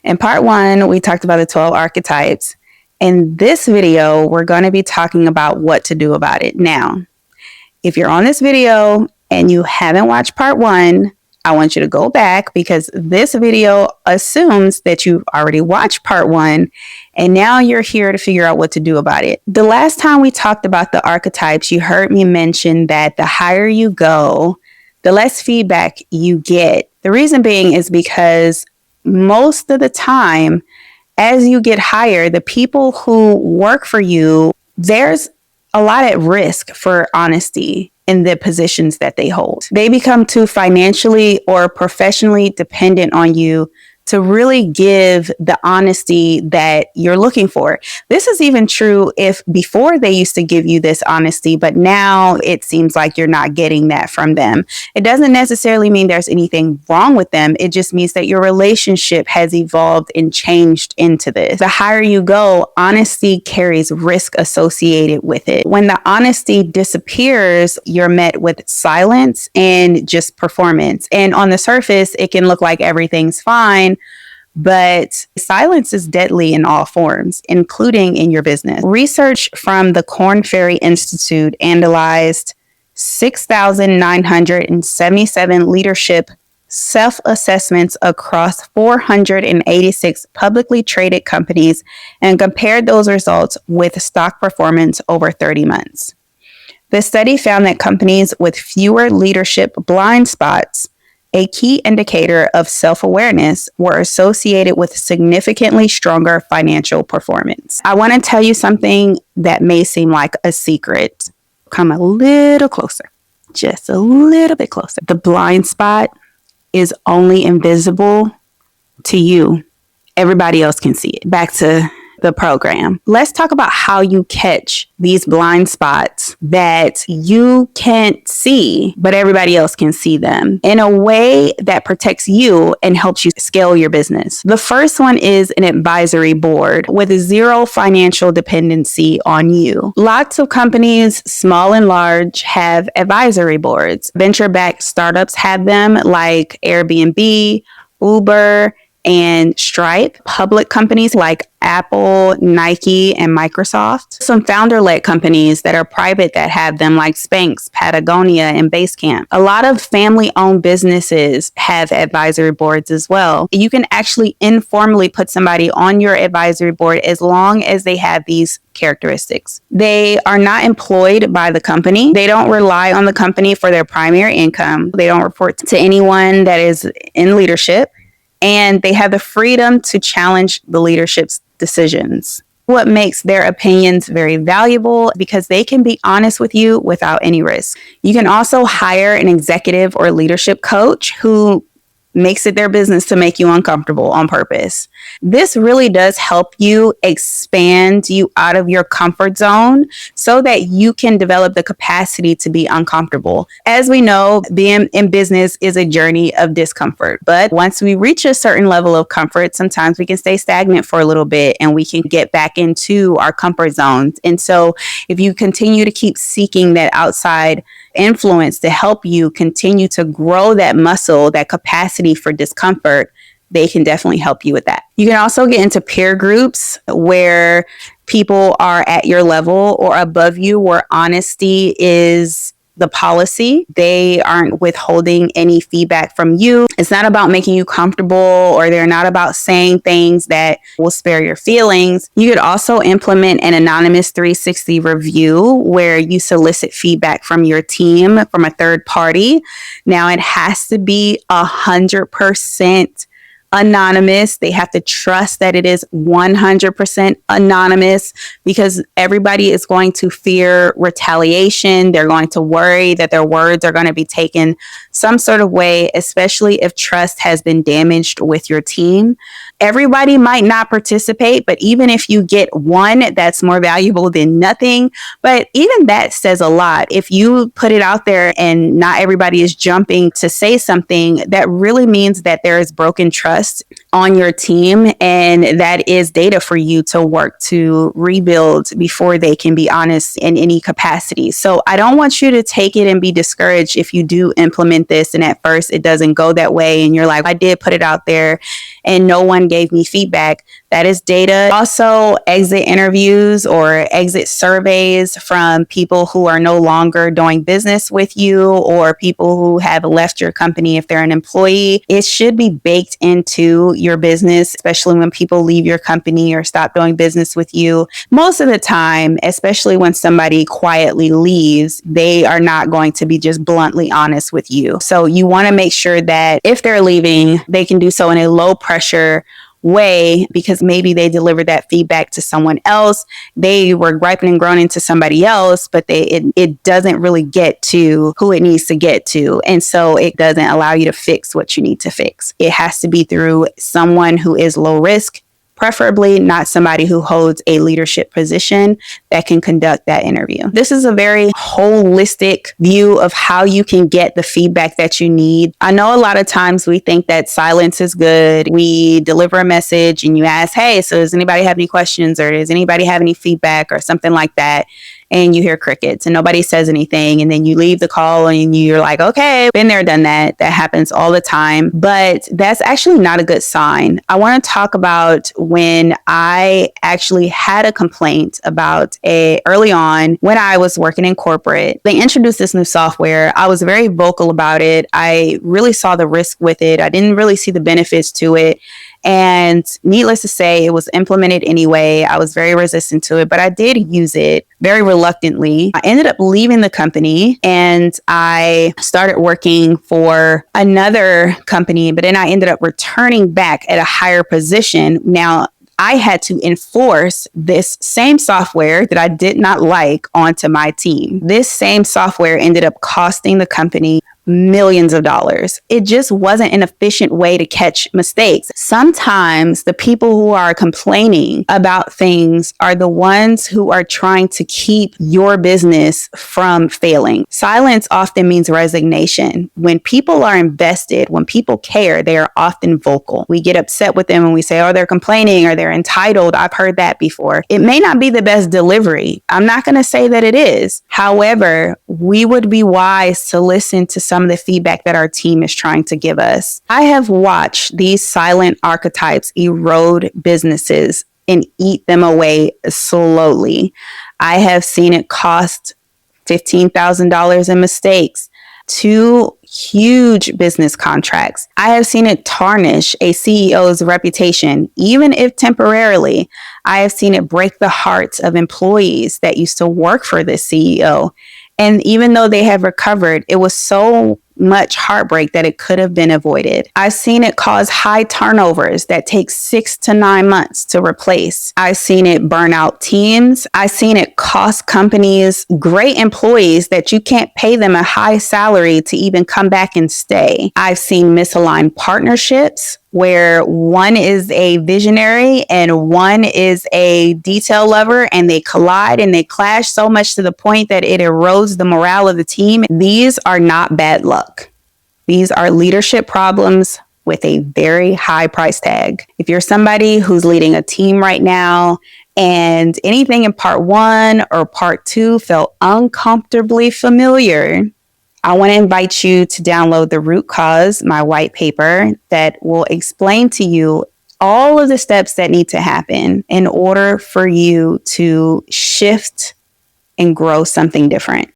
In part 1, we talked about the 12 archetypes. In this video, we're going to be talking about what to do about it. Now, if you're on this video and you haven't watched part 1, I want you to go back because this video assumes that you've already watched part 1 and now you're here to figure out what to do about it. The last time we talked about the archetypes, you heard me mention that the higher you go, the less feedback you get. The reason being is because most of the time, as you get higher, the people who work for you, there's a lot at risk for honesty in the positions that they hold. They become too financially or professionally dependent on you to really give the honesty that you're looking for. This is even true if before they used to give you this honesty, but now it seems like you're not getting that from them. It doesn't necessarily mean there's anything wrong with them. It just means that your relationship has evolved and changed into this. The higher you go, honesty carries risk associated with it. When the honesty disappears, you're met with silence and just performance. And on the surface, it can look like everything's fine, but silence is deadly in all forms, including in your business. Research from the Korn Ferry Institute analyzed 6,977 leadership self-assessments across 486 publicly traded companies and compared those results with stock performance over 30 months. The study found that companies with fewer leadership blind spots, a key indicator of self-awareness, were associated with significantly stronger financial performance. I want to tell you something that may seem like a secret. Come a little closer, just a little bit closer. The blind spot is only invisible to you. Everybody else can see it. Back to the program. Let's talk about how you catch these blind spots that you can't see, but everybody else can see them in a way that protects you and helps you scale your business. The first one is an advisory board with zero financial dependency on you. Lots of companies, small and large, have advisory boards. Venture-backed startups have them like Airbnb, Uber, and Stripe. Public companies like Apple, Nike, and Microsoft. Some founder-led companies that are private that have them like Spanx, Patagonia, and Basecamp. A lot of family-owned businesses have advisory boards as well. You can actually informally put somebody on your advisory board as long as they have these characteristics. They are not employed by the company. They don't rely on the company for their primary income. They don't report to anyone that is in leadership. And they have the freedom to challenge the leadership's decisions. What makes their opinions very valuable because they can be honest with you without any risk. You can also hire an executive or leadership coach who makes it their business to make you uncomfortable on purpose. This really does help you expand you out of your comfort zone so that you can develop the capacity to be uncomfortable. As we know, being in business is a journey of discomfort. But once we reach a certain level of comfort, sometimes we can stay stagnant for a little bit and we can get back into our comfort zones. And so if you continue to keep seeking that outside influence to help you continue to grow that muscle, that capacity for discomfort, they can definitely help you with that. You can also get into peer groups where people are at your level or above you, where honesty is the policy. They aren't withholding any feedback from you. It's not about making you comfortable, or they're not about saying things that will spare your feelings. You could also implement an anonymous 360 review where you solicit feedback from your team, from a third party. Now, it has to be 100% anonymous. They have to trust that it is 100% anonymous because everybody is going to fear retaliation. They're going to worry that their words are going to be taken some sort of way, especially if trust has been damaged with your team. Everybody might not participate, but even if you get one, that's more valuable than nothing. But even that says a lot. If you put it out there and not everybody is jumping to say something, that really means that there is broken trust trust on your team, and that is data for you to work to rebuild before they can be honest in any capacity. So I don't want you to take it and be discouraged if you do implement this and at first it doesn't go that way and you're like, I did put it out there and no one gave me feedback. That is data. Also, exit interviews or exit surveys from people who are no longer doing business with you or people who have left your company if they're an employee. It should be baked into your business, especially when people leave your company or stop doing business with you. Most of the time, especially when somebody quietly leaves, they are not going to be just bluntly honest with you. So you want to make sure that if they're leaving, they can do so in a low pressure way, because maybe they delivered that feedback to someone else. They were griping and groaning to somebody else, but it doesn't really get to who it needs to get to. And so it doesn't allow you to fix what you need to fix. It has to be through someone who is low risk, preferably not somebody who holds a leadership position that can conduct that interview. This is a very holistic view of how you can get the feedback that you need. I know a lot of times we think that silence is good. We deliver a message and you ask, hey, so does anybody have any questions or does anybody have any feedback or something like that? And you hear crickets and nobody says anything. And then you leave the call and you're like, okay, been there, done that. That happens all the time. But that's actually not a good sign. I want to talk about when I actually had a complaint about early on when I was working in corporate. They introduced this new software. I was very vocal about it. I really saw the risk with it. I didn't really see the benefits to it. And needless to say, it was implemented anyway. I was very resistant to it, but I did use it very reluctantly. I ended up leaving the company and I started working for another company, but then I ended up returning back at a higher position. Now, I had to enforce this same software that I did not like onto my team. This same software ended up costing the company millions of dollars. It just wasn't an efficient way to catch mistakes. Sometimes the people who are complaining about things are the ones who are trying to keep your business from failing. Silence often means resignation. When people are invested, when people care, they are often vocal. We get upset with them and we say, oh, they're complaining or they're entitled. I've heard that before. It may not be the best delivery. I'm not going to say that it is. However, we would be wise to listen to some of the feedback that our team is trying to give us. I have watched these silent archetypes erode businesses and eat them away slowly. I have seen it cost $15,000 in mistakes, 2 huge business contracts. I have seen it tarnish a CEO's reputation, even if temporarily. I have seen it break the hearts of employees that used to work for this CEO. And even though they have recovered, it was so much heartbreak that it could have been avoided. I've seen it cause high turnovers that take 6 to 9 months to replace. I've seen it burn out teams. I've seen it cost companies great employees that you can't pay them a high salary to even come back and stay. I've seen misaligned partnerships where one is a visionary and one is a detail lover, and they collide and they clash so much to the point that it erodes the morale of the team. These are not bad luck. These are leadership problems with a very high price tag. If you're somebody who's leading a team right now and anything in part 1 or part 2 felt uncomfortably familiar, I want to invite you to download The Root Cause, my white paper that will explain to you all of the steps that need to happen in order for you to shift and grow something different.